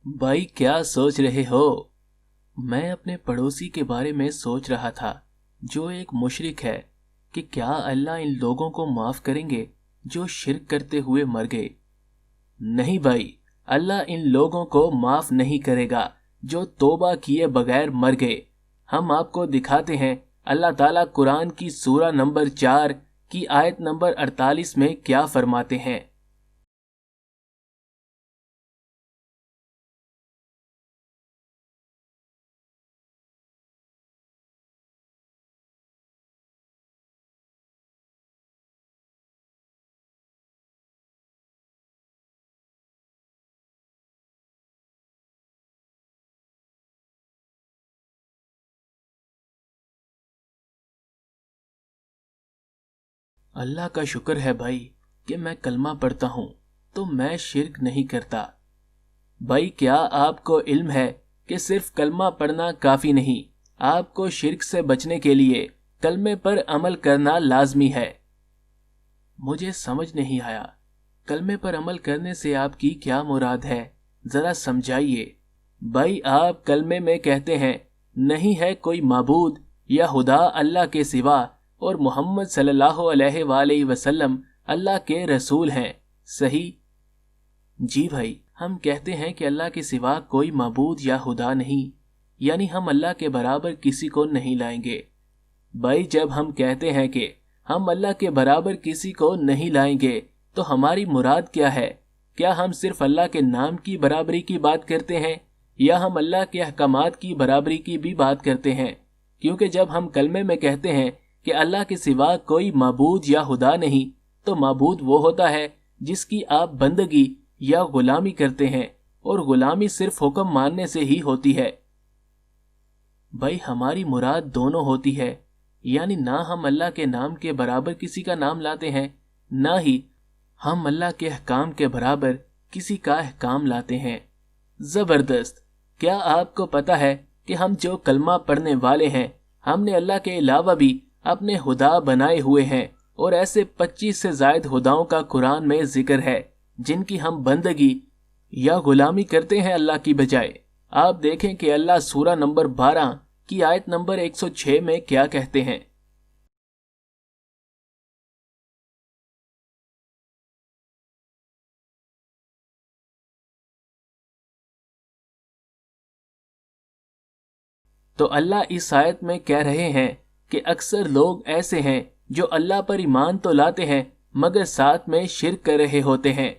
भाई क्या सोच रहे हो? मैं अपने पड़ोसी के बारे में सोच रहा था जो एक मुशरिक है कि क्या अल्लाह इन लोगों को माफ करेंगे जो शिर्क करते हुए मर गए। नहीं भाई, अल्लाह इन लोगों को माफ नहीं करेगा जो तौबा किए बगैर मर गए। हम आपको दिखाते हैं अल्लाह ताला कुरान की सूरा नंबर 4 की आयत नंबर 48 में क्या फरमाते हैं। अल्लाह का शुक्र है भाई कि मैं कलमा पढ़ता हूँ तो मैं शिर्क नहीं करता। भाई क्या आपको इल्म है कि सिर्फ कलमा पढ़ना काफी नहीं, आपको शिर्क से बचने के लिए कलमे पर अमल करना लाजमी है। मुझे समझ नहीं आया, कलमे पर अमल करने से आपकी क्या मुराद है, जरा समझाइए। भाई आप कलमे में कहते हैं नहीं है कोई माबूद या खुदा अल्लाह के सिवा और मोहम्मद सल्लल्लाहु अलैहि वसल्लम अल्लाह के रसूल हैं, सही? जी भाई, हम कहते हैं कि अल्लाह के सिवा कोई माबूद या खुदा नहीं, यानी हम अल्लाह के बराबर किसी को नहीं लाएंगे। भाई जब हम कहते हैं कि हम अल्लाह के बराबर किसी को नहीं लाएंगे तो हमारी मुराद क्या है? क्या हम सिर्फ अल्लाह के नाम की बराबरी की बात करते हैं या हम अल्लाह के अहकामात की बराबरी की भी बात करते हैं? क्योंकि जब हम कलमे में कहते हैं कि अल्लाह के सिवा कोई माबूद या खुदा नहीं, तो माबूद वो होता है जिसकी आप बंदगी या गुलामी करते हैं, और गुलामी सिर्फ हुक्म मानने से ही होती है। भाई हमारी मुराद दोनों होती है, यानी ना हम अल्लाह के नाम के बराबर किसी का नाम लाते हैं, ना ही हम अल्लाह के अहकाम के बराबर किसी का अहकाम लाते हैं। जबरदस्त! क्या आपको पता है कि हम जो कलमा पढ़ने वाले हैं, हमने अल्लाह के अलावा भी अपने खुदा बनाए हुए हैं, और ऐसे 25 से ज्यादा खुदाओं का कुरान में जिक्र है जिनकी हम बंदगी या गुलामी करते हैं अल्लाह की बजाय। आप देखें कि अल्लाह सूरा नंबर 12 की आयत नंबर 106 में क्या कहते हैं। तो अल्लाह इस आयत में कह रहे हैं कि अक्सर लोग ऐसे हैं जो अल्लाह पर ईमान तो लाते हैं मगर साथ में शिर्क कर रहे होते हैं।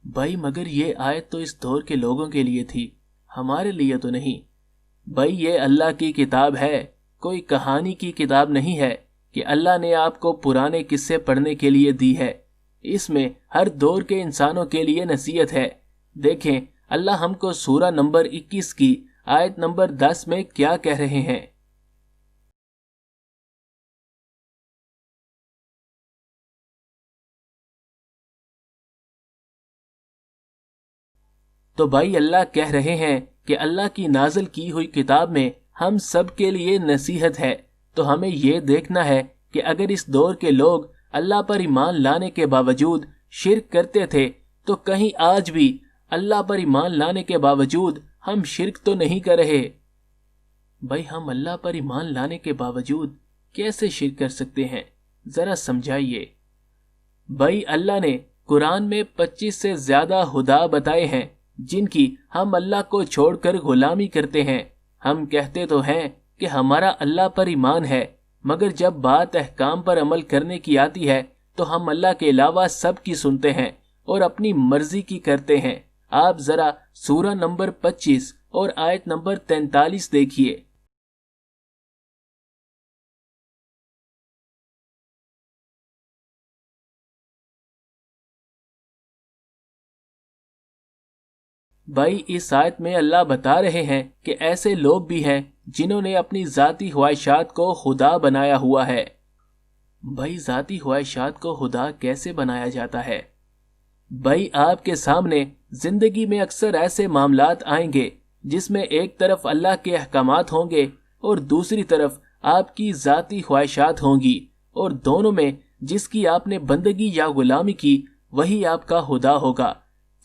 भाई मगर ये आयत तो इस दौर के लोगों के लिए थी, हमारे लिए तो नहीं। भाई ये अल्लाह की किताब है, कोई कहानी की किताब नहीं है कि अल्लाह ने आपको पुराने किस्से पढ़ने के लिए दी है। इसमें हर दौर के इंसानों के लिए नसीहत है। देखें अल्लाह हमको सूरा नंबर 21 की आयत नंबर 10 में क्या कह रहे हैं। तो भाई अल्लाह कह रहे हैं कि अल्लाह की नाज़िल की हुई किताब में हम सब के लिए नसीहत है। तो हमें ये देखना है कि अगर इस दौर के लोग अल्लाह पर ईमान लाने के बावजूद शिर्क करते थे, तो कहीं आज भी अल्लाह पर ईमान लाने के बावजूद हम शिर्क तो नहीं कर रहे। भाई हम अल्लाह पर ईमान लाने के बावजूद कैसे शिर्क कर सकते हैं, जरा समझाइए। भाई अल्लाह ने कुरान में 25 से ज्यादा खुदा बताए हैं जिनकी हम अल्लाह को छोड़कर गुलामी करते हैं। हम कहते तो हैं कि हमारा अल्लाह पर ईमान है, मगर जब बात अहकाम पर अमल करने की आती है तो हम अल्लाह के अलावा सब की सुनते हैं और अपनी मर्जी की करते हैं। आप जरा सूरा नंबर 25 और आयत नंबर 43 देखिए। भाई इस आयत में अल्लाह बता रहे हैं कि ऐसे लोग भी हैं जिन्होंने अपनी जाती ख्वाहिशात को खुदा बनाया हुआ है। भाई जाती ख्वाहिशात को खुदा कैसे बनाया जाता है? भाई आपके सामने जिंदगी में अक्सर ऐसे मामलात आएंगे जिसमें एक तरफ अल्लाह के अहकामात होंगे और दूसरी तरफ आपकी जाती ख्वाहिशात होंगी, और दोनों में जिसकी आपने बंदगी या गुलामी की वही आपका खुदा होगा।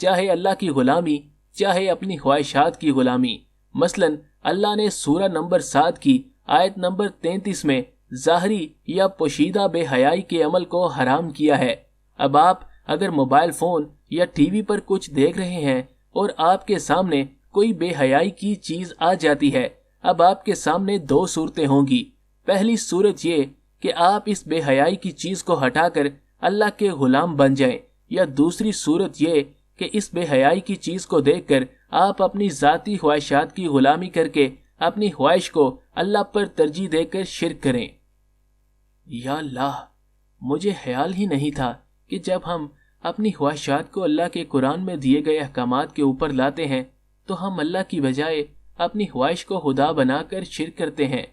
चाहे अल्लाह की गुलामी چاہے اپنی خواہشات کی غلامی۔ مثلاً اللہ نے سورہ نمبر 7 کی آیت نمبر 33 میں ظاہری یا پوشیدہ بے حیائی کے عمل کو حرام کیا ہے۔ اب آپ اگر موبائل فون یا ٹی وی پر کچھ دیکھ رہے ہیں اور آپ کے سامنے کوئی بے حیائی کی چیز آ جاتی ہے، اب آپ کے سامنے دو صورتیں ہوں گی۔ پہلی صورت یہ کہ آپ اس بے حیائی کی چیز کو ہٹا کر اللہ کے غلام بن جائیں، یا دوسری صورت یہ کہ اس بے حیائی کی چیز کو دیکھ کر آپ اپنی ذاتی خواہشات کی غلامی کر کے اپنی خواہش کو اللہ پر ترجیح دے کر شرک کریں۔ یا اللہ، مجھے خیال ہی نہیں تھا کہ جب ہم اپنی خواہشات کو اللہ کے قرآن میں دیے گئے احکامات کے اوپر لاتے ہیں تو ہم اللہ کی بجائے اپنی خواہش کو خدا بنا کر شرک کرتے ہیں۔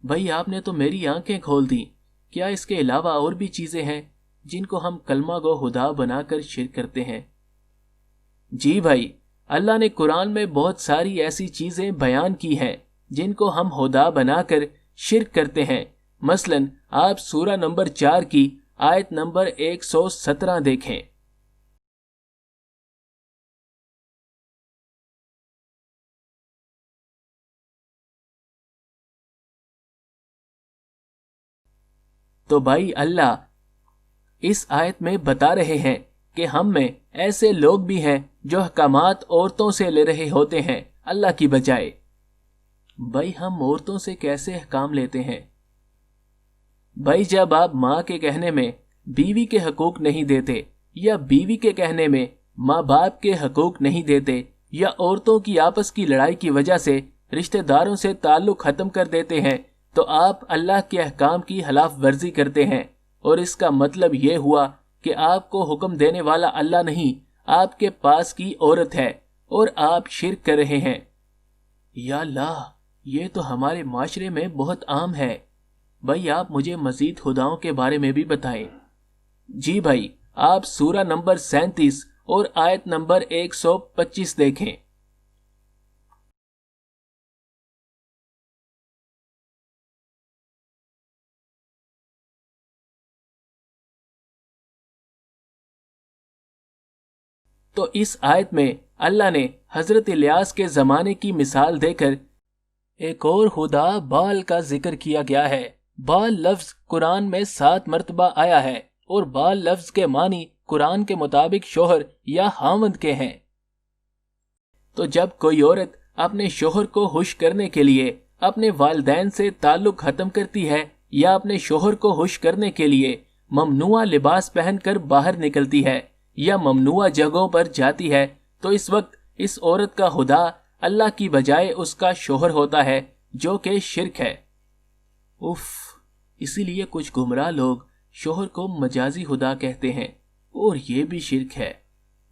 بھائی، آپ نے تو میری آنکھیں کھول دیں۔ کیا اس کے علاوہ اور بھی چیزیں ہیں جن کو ہم کلمہ گو خدا بنا کر شرک کرتے ہیں؟ جی بھائی، اللہ نے قرآن میں بہت ساری ایسی چیزیں بیان کی ہیں جن کو ہم خدا بنا کر شرک کرتے ہیں۔ مثلاً آپ سورہ نمبر 4 کی آیت نمبر 117 دیکھیں۔ تو بھائی، اللہ اس آیت میں بتا رہے ہیں کہ ہم میں ایسے لوگ بھی ہیں جو احکامات عورتوں سے لے رہے ہوتے ہیں اللہ کی بجائے۔ بھائی، ہم عورتوں سے کیسے احکام لیتے ہیں؟ بھائی، جب آپ ماں کے کہنے میں بیوی کے حقوق نہیں دیتے، یا بیوی کے کہنے میں ماں باپ کے حقوق نہیں دیتے، یا عورتوں کی آپس کی لڑائی کی وجہ سے رشتہ داروں سے تعلق ختم کر دیتے ہیں، تو آپ اللہ کے احکام کی خلاف ورزی کرتے ہیں، اور اس کا مطلب یہ ہوا کہ آپ کو حکم دینے والا اللہ نہیں، آپ کے پاس کی عورت ہے، اور آپ شرک کر رہے ہیں۔ یا اللہ، یہ تو ہمارے معاشرے میں بہت عام ہے۔ بھائی، آپ مجھے مزید خداؤں کے بارے میں بھی بتائیں۔ جی بھائی، آپ سورہ نمبر 37 اور آیت نمبر 125 دیکھیں۔ تو اس آیت میں اللہ نے حضرت الیاس کے زمانے کی مثال دے کر ایک اور خدا بال کا ذکر کیا گیا ہے۔ بال لفظ قرآن میں 7 مرتبہ آیا ہے، اور بال لفظ کے معنی قرآن کے مطابق شوہر یا خاوند کے ہیں۔ تو جب کوئی عورت اپنے شوہر کو خوش کرنے کے لیے اپنے والدین سے تعلق ختم کرتی ہے، یا اپنے شوہر کو خوش کرنے کے لیے ممنوع لباس پہن کر باہر نکلتی ہے یا ممنوع جگہوں پر جاتی ہے، تو اس وقت اس عورت کا خدا اللہ کی بجائے اس کا شوہر ہوتا ہے، جو کہ شرک ہے۔ اسی لیے کچھ گمراہ لوگ شوہر کو مجازی خدا کہتے ہیں، اور یہ بھی شرک ہے۔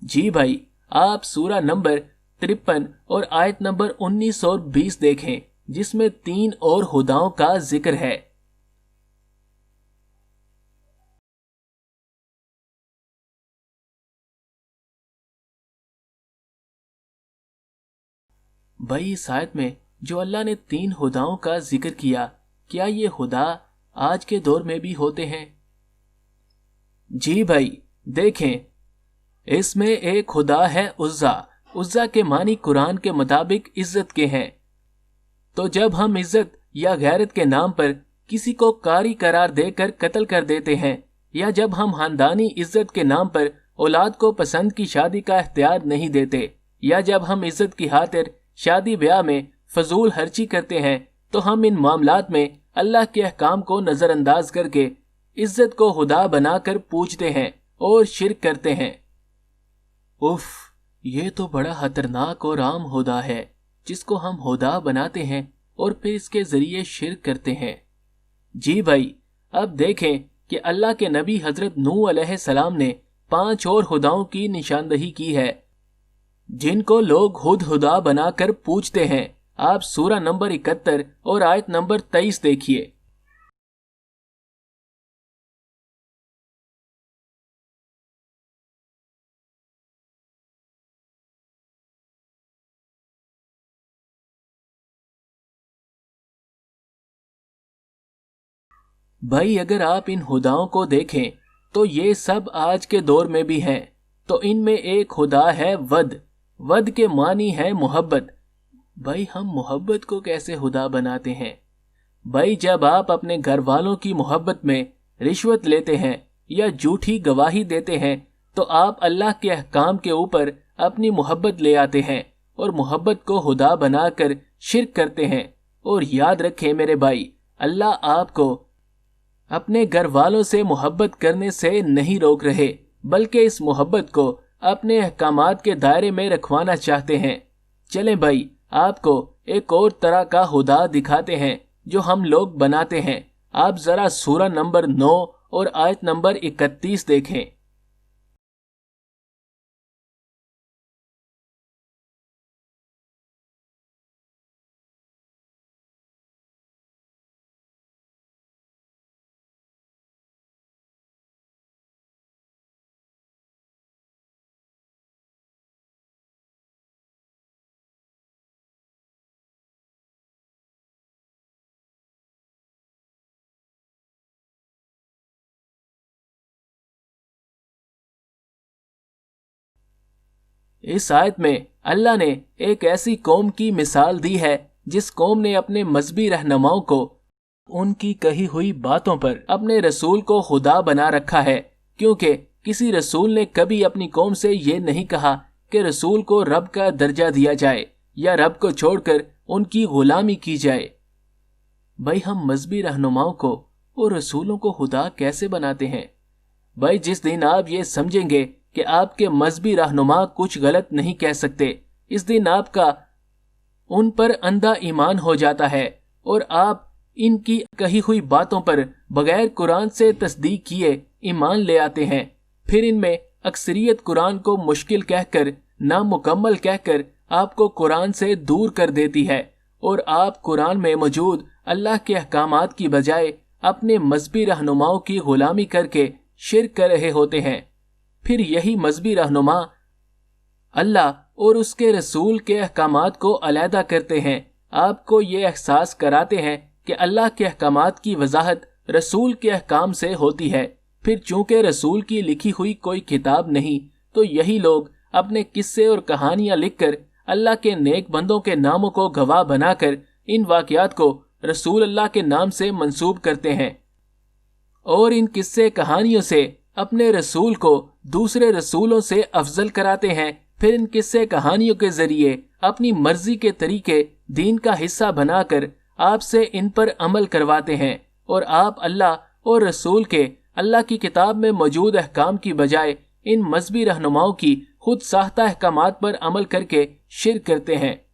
جی بھائی، آپ سورہ نمبر 53 اور آیت نمبر 19 اور 20 دیکھیں، جس میں 3 اور خداؤں کا ذکر ہے۔ بھائی، اس آیت میں جو اللہ نے 3 خداؤں کا ذکر کیا، کیا یہ خدا آج کے دور میں بھی ہوتے ہیں؟ جی بھائی، دیکھیں، اس میں ایک خدا ہے عزا۔ عزا کے معنی قرآن کے مطابق عزت کے ہیں۔ تو جب ہم عزت یا غیرت کے نام پر کسی کو قاری قرار دے کر قتل کر دیتے ہیں، یا جب ہم خاندانی عزت کے نام پر اولاد کو پسند کی شادی کا اختیار نہیں دیتے، یا جب ہم عزت کی خاطر شادی بیاہ میں فضول خرچی کرتے ہیں، تو ہم ان معاملات میں اللہ کے احکام کو نظر انداز کر کے عزت کو خدا بنا کر پوجتے ہیں اور شرک کرتے ہیں۔ یہ تو بڑا خطرناک اور عام خدا ہے جس کو ہم خدا بناتے ہیں اور پھر اس کے ذریعے شرک کرتے ہیں۔ جی بھائی، اب دیکھیں کہ اللہ کے نبی حضرت نوح علیہ السلام نے 5 اور خداؤں کی نشاندہی کی ہے جن کو لوگ خود خدا بنا کر پوجتے ہیں۔ آپ سورہ نمبر 71 اور آیت نمبر 23 دیکھیے۔ بھائی، اگر آپ ان خداؤں کو دیکھیں تو یہ سب آج کے دور میں بھی ہیں۔ تو ان میں ایک خدا ہے ود۔ वद के मानी है मोहब्बत। भाई हम मोहब्बत को कैसे खुदा बनाते हैं? भाई जब आप अपने घर वालों की मोहब्बत में रिश्वत लेते हैं या झूठी गवाही देते हैं तो आप अल्लाह के अहकाम के ऊपर अपनी मोहब्बत ले आते हैं और मोहब्बत को खुदा बनाकर शिर्क करते हैं। और याद रखें मेरे भाई, अल्लाह आपको अपने घर वालों से मोहब्बत करने से नहीं रोक रहे, बल्कि इस मोहब्बत को अपने अहकामात के दायरे में रखवाना चाहते हैं। चलें भाई, आपको एक और तरह का खुदा दिखाते हैं जो हम लोग बनाते हैं। आप जरा सूरा नंबर 9 और आयत नंबर 31 देखें। इस आयत में अल्लाह ने एक ऐसी कौम की मिसाल दी है जिस कौम ने अपने मजहबी रहनुमाओं को उनकी कही हुई बातों पर अपने रसूल को खुदा बना रखा है, क्योंकि किसी रसूल ने कभी अपनी कौम से ये नहीं कहा कि रसूल को रब का दर्जा दिया जाए या रब को छोड़कर उनकी गुलामी की जाए। भाई हम मजहबी रहनुमाओं को और रसूलों को खुदा कैसे बनाते हैं? भाई जिस दिन आप ये समझेंगे कि आपके मजहबी रहनुमा कुछ गलत नहीं कह सकते, इस दिन आपका उन पर अंधा ईमान हो जाता है और आप इनकी कही हुई बातों पर बगैर कुरान से तस्दीक किए ईमान ले आते हैं। फिर इनमें अक्सरियत कुरान को मुश्किल कहकर, नामुकम्मल कहकर आपको कुरान से दूर कर देती है और आप कुरान में मौजूद अल्लाह के अहकामात की बजाय अपने मजहबी रहनुमाओं की गुलामी करके शिर्क कर रहे होते हैं। फिर यही मजहबी रहनुमा अल्लाह और उसके रसूल के अहकामात को अलहदा करते हैं, आपको ये एहसास कराते हैं कि अल्लाह के अहकामात की वजाहत रसूल के अहकाम से होती है। फिर चूंकि रसूल की लिखी हुई कोई किताब नहीं, तो यही लोग अपने किस्से और कहानियां लिखकर अल्लाह के नेक बंदों के नामों को गवाह बनाकर इन वाकयात को रसूल अल्लाह के नाम से मंसूब करते हैं और इन किस्से कहानियों से अपने रसूल को दूसरे रसूलों से अफजल कराते हैं। फिर इन किस्से कहानियों के जरिए अपनी मर्जी के तरीके दीन का हिस्सा बनाकर आपसे इन पर अमल करवाते हैं और आप अल्लाह और रसूल के अल्लाह की किताब में मौजूद अहकाम की बजाय इन मजहबी रहनुमाओं की खुद साख्ता अहकामात पर अमल करके शिर्क करते हैं।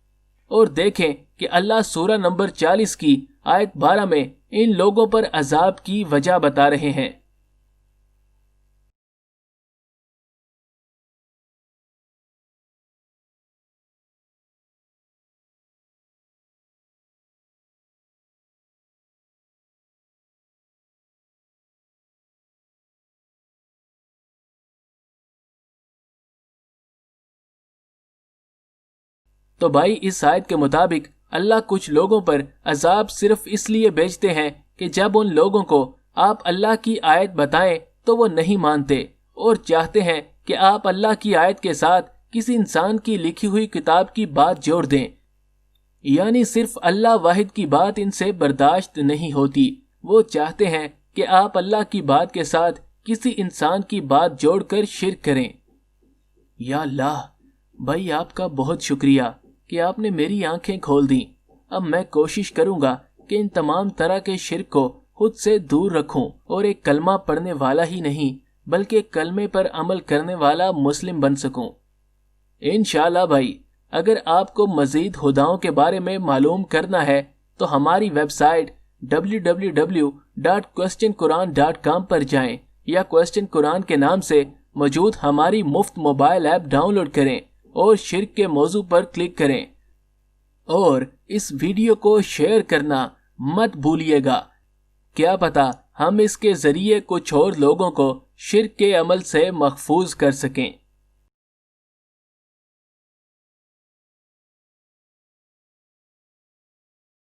और देखें कि अल्लाह सूरा नंबर 40 की आयत 12 में इन लोगों पर अजाब की वजह बता रहे हैं। तो भाई इस आयत के मुताबिक अल्लाह कुछ लोगों पर अजाब सिर्फ इसलिए भेजते हैं कि जब उन लोगों को आप अल्लाह की आयत बताएं तो वो नहीं मानते और चाहते हैं कि आप अल्लाह की आयत के साथ किसी इंसान की लिखी हुई किताब की बात जोड़ दें। यानी सिर्फ अल्लाह वाहिद की बात इनसे बर्दाश्त नहीं होती, वो चाहते हैं कि आप अल्लाह की बात के साथ किसी इंसान की बात जोड़कर शिर्क करें। या अल्लाह, भाई आपका बहुत शुक्रिया कि आपने मेरी आंखें खोल दी। अब मैं कोशिश करूंगा कि इन तमाम तरह के शिर्क को खुद से दूर रखूं और एक कलमा पढ़ने वाला ही नहीं बल्कि कलमे पर अमल करने वाला मुस्लिम बन सकूं। इंशाअल्लाह भाई, अगर आपको मजीद खुदाओं के बारे में मालूम करना है तो हमारी वेबसाइट www.questionquran.com पर जाएं या क्वेश्चन कुरान के नाम से मौजूद हमारी मुफ्त मोबाइल ऐप डाउनलोड करें और शिर्क के मौजू पर क्लिक करें और इस वीडियो को शेयर करना मत भूलिएगा। क्या पता हम इसके जरिए कुछ और लोगों को शिर्क के अमल से महफूज कर सकें।